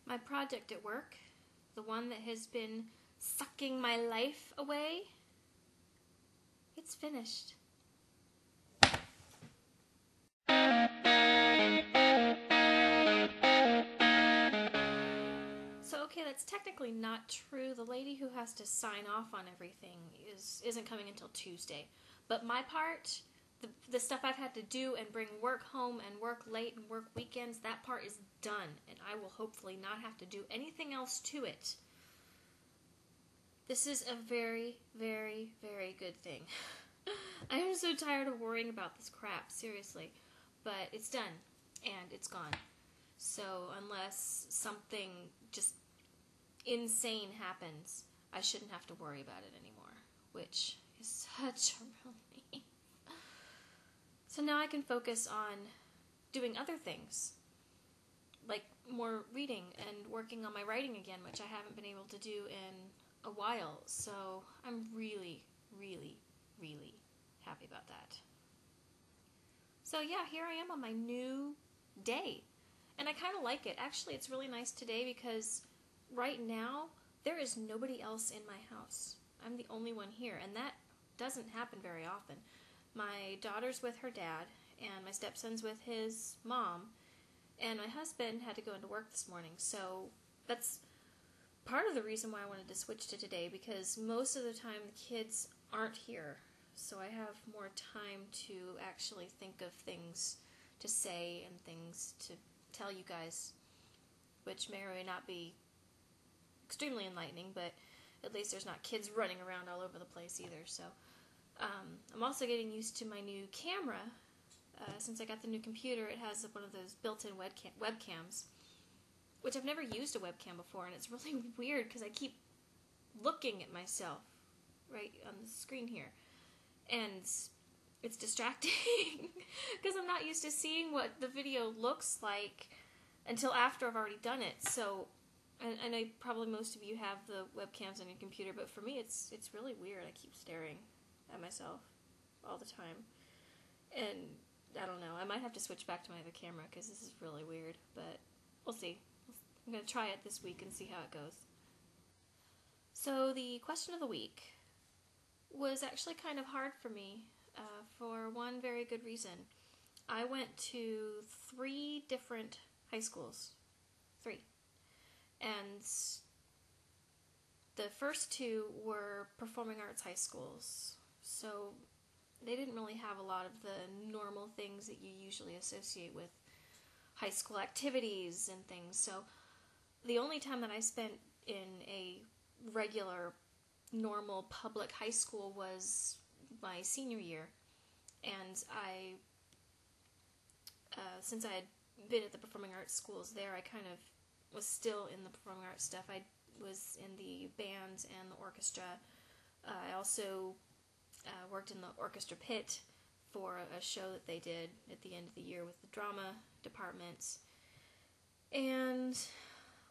My project at work, the one that has been sucking my life away, it's finished. So okay, that's technically not true. The lady who has to sign off on everything isn't coming until Tuesday. But my part, the stuff I've had to do and bring work home and work late and work weekends, that part is done. And I will hopefully not have to do anything else to it. This is a very, very, very good thing. I am so tired of worrying about this crap, seriously. But it's done, and it's gone. So unless something just insane happens, I shouldn't have to worry about it anymore, which is such a relief. So now I can focus on doing other things, like more reading and working on my writing again, which I haven't been able to do in a while. So I'm really, really, really happy about that. So yeah, here I am on my new day. And I kind of like it. Actually, it's really nice today because right now, there is nobody else in my house. I'm the only one here, and that doesn't happen very often. My daughter's with her dad, and my stepson's with his mom, and my husband had to go into work this morning, so that's part of the reason why I wanted to switch to today, because most of the time the kids aren't here, so I have more time to actually think of things to say and things to tell you guys, which may or may not be extremely enlightening, but at least there's not kids running around all over the place either. So I'm also getting used to my new camera. Since I got the new computer, it has one of those built-in webcams, which I've never used a webcam before, and it's really weird because I keep looking at myself right on the screen here, and it's distracting because I'm not used to seeing what the video looks like until after I've already done it. So, I know probably most of you have the webcams on your computer, but for me it's really weird. I keep staring at myself all the time. And I don't know, I might have to switch back to my other camera because this is really weird, but we'll see. I'm going to try it this week and see how it goes. So the question of the week was actually kind of hard for me. For one very good reason. I went to 3 different high schools. 3. And the first 2 were performing arts high schools. So they didn't really have a lot of the normal things that you usually associate with high school activities and things. So the only time that I spent in a regular, normal public high school was my senior year. And since I had been at the performing arts schools there, I kind of was still in the performing arts stuff. I was in the band and the orchestra. I also worked in the orchestra pit for a show that they did at the end of the year with the drama department. And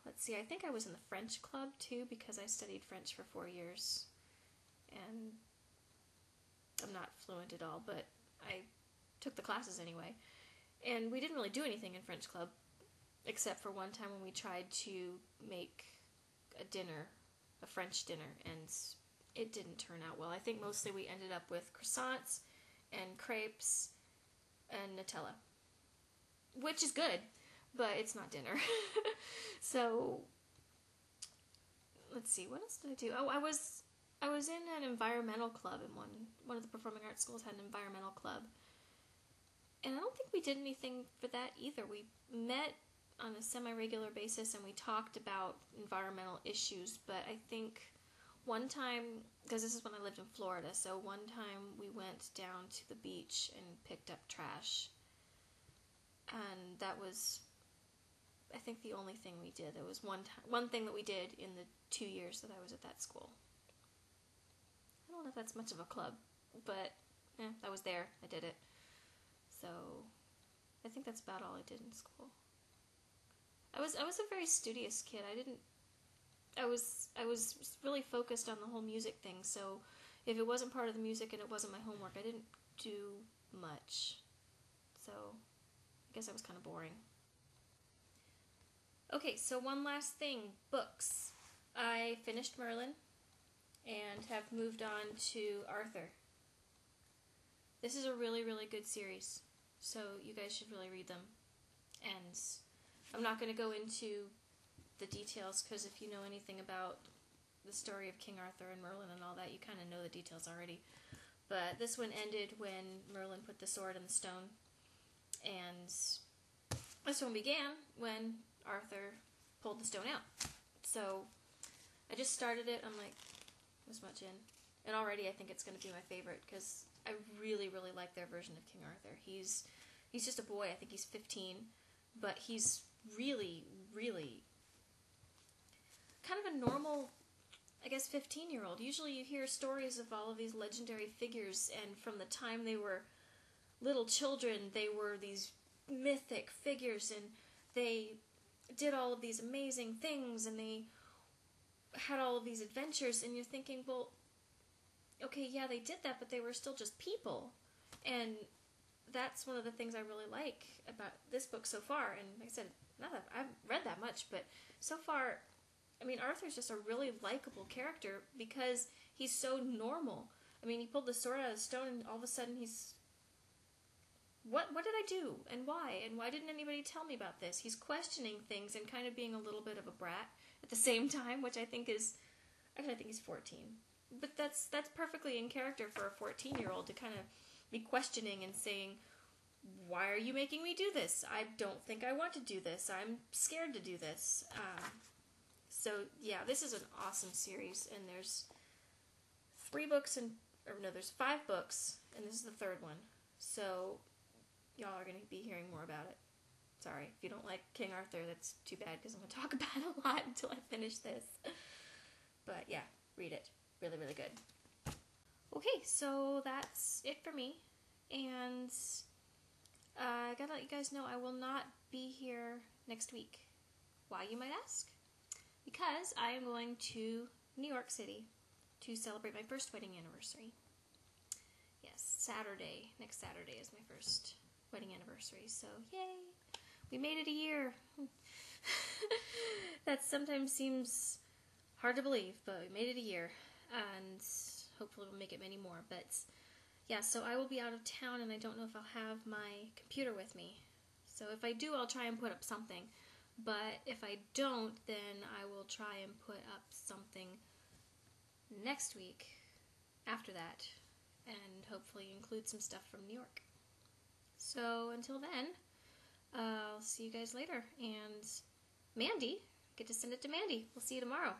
let's see, I think I was in the French club too, because I studied French for 4 years. And I'm not fluent at all, but I took the classes anyway. And we didn't really do anything in French club, except for one time when we tried to make a dinner, a French dinner, and it didn't turn out well. I think mostly we ended up with croissants and crepes and Nutella, which is good, but it's not dinner. So, let's see, what else did I do? Oh, I was in an environmental club in one of the performing arts schools had an environmental club. And I don't think we did anything for that either. We met on a semi-regular basis and we talked about environmental issues, but I think one time, because this is when I lived in Florida, so one time we went down to the beach and picked up trash. And that was, I think, the only thing we did. There was one thing that we did in the 2 years that I was at that school. I don't know if that's much of a club, but I was there. I did it. So I think that's about all I did in school. I was a very studious kid. I was really focused on the whole music thing. So if it wasn't part of the music and it wasn't my homework, I didn't do much. So I guess I was kind of boring. Okay, so one last thing, books. I finished Merlin and have moved on to Arthur. This is a really, really good series, so you guys should really read them. And I'm not going to go into the details, because if you know anything about the story of King Arthur and Merlin and all that, you kind of know the details already. But this one ended when Merlin put the sword in the stone, and this one began when Arthur pulled the stone out. So I just started it. I'm like this much in, and already I think it's going to be my favorite, because I really, really like their version of King Arthur. He's just a boy. I think he's 15, but he's really, really kind of a normal, I guess, 15-year-old. Usually you hear stories of all of these legendary figures, and from the time they were little children, they were these mythic figures, and they did all of these amazing things, and they had all of these adventures, and you're thinking, well, okay, yeah, they did that, but they were still just people. And that's one of the things I really like about this book so far. And like I said, not that I've read that much, but so far, I mean, Arthur's just a really likable character because he's so normal. I mean, he pulled the sword out of the stone, and all of a sudden he's... What did I do? And why? And why didn't anybody tell me about this? He's questioning things and kind of being a little bit of a brat at the same time, which I think is... Actually, I think he's 14. But that's perfectly in character for a 14-year-old to kind of be questioning and saying, why are you making me do this? I don't think I want to do this. I'm scared to do this. So, yeah, this is an awesome series, and there's 5 books, and this is the 3rd one. So, y'all are going to be hearing more about it. Sorry, if you don't like King Arthur, that's too bad, because I'm going to talk about it a lot until I finish this. But, yeah, read it. Really, really good. Okay, so that's it for me, and I gotta let you guys know I will not be here next week. Why, you might ask? Because I am going to New York City to celebrate my first wedding anniversary. Yes, next Saturday is my first wedding anniversary, so yay! We made it a year! That sometimes seems hard to believe, but we made it a year, and hopefully we'll make it many more. But yeah, so I will be out of town, and I don't know if I'll have my computer with me. So if I do, I'll try and put up something. But if I don't, then I will try and put up something next week after that, and hopefully include some stuff from New York. So until then, I'll see you guys later. And Mandy, get to send it to Mandy. We'll see you tomorrow.